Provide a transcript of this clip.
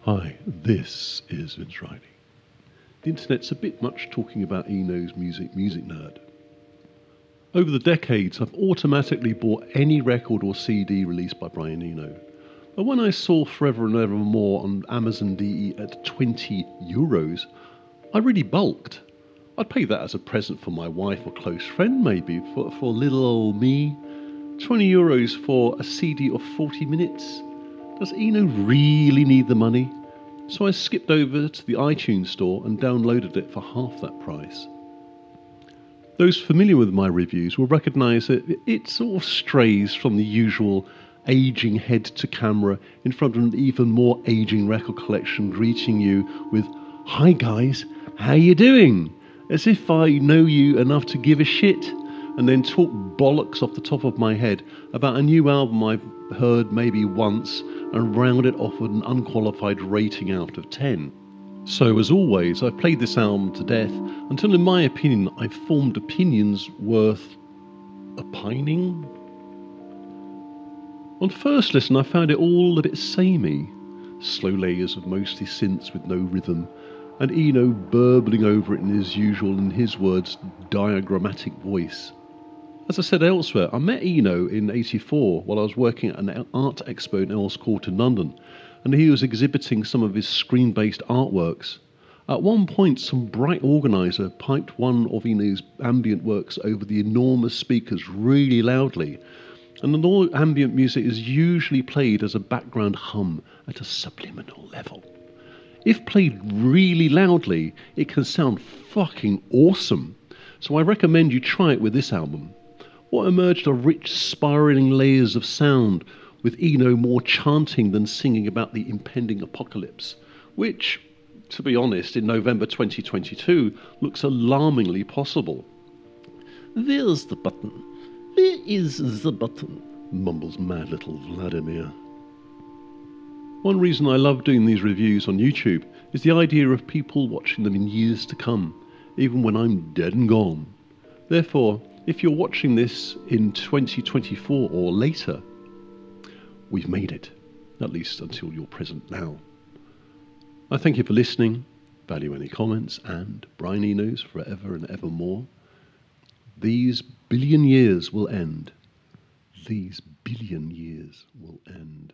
Hi, this is Vince Reilly. The internet's a bit much talking about Eno's music nerd. Over the decades, I've automatically bought any record or CD released by Brian Eno. But when I saw Forever and Evermore on Amazon DE at €20, I really bulked. I'd pay that as a present for my wife or close friend maybe, for little old me. €20 for a CD of 40 minutes? Does Eno really need the money? So I skipped over to the iTunes store and downloaded it for half that price. Those familiar with my reviews will recognise that it sort of strays from the usual aging head to camera in front of an even more aging record collection greeting you with, "Hi guys, how you doing?" As if I know you enough to give a shit, and then talk bollocks off the top of my head about a new album I've heard maybe once and round it off with an unqualified rating out of 10. So as always, I've played this album to death until in my opinion I've formed opinions worth opining. On first listen I found it all a bit samey. Slow layers of mostly synths with no rhythm, and Eno burbling over it in his usual, in his words, diagrammatic voice. As I said elsewhere, I met Eno in '84 while I was working at an art expo in Earls Court in London, and he was exhibiting some of his screen-based artworks. At one point, some bright organiser piped one of Eno's ambient works over the enormous speakers really loudly, and the ambient music is usually played as a background hum at a subliminal level. If played really loudly, it can sound fucking awesome, so I recommend you try it with this album. What emerged are rich, spiralling layers of sound, with Eno more chanting than singing about the impending apocalypse, which, to be honest, in November 2022, looks alarmingly possible. "There's the button. Where is the button?" mumbles mad little Vladimir. One reason I love doing these reviews on YouTube is the idea of people watching them in years to come, even when I'm dead and gone. Therefore, if you're watching this in 2024 or later, we've made it, at least until you're present now. I thank you for listening, value any comments, and Brian Eno's Forever and Evermore. These billion years will end. These billion years will end.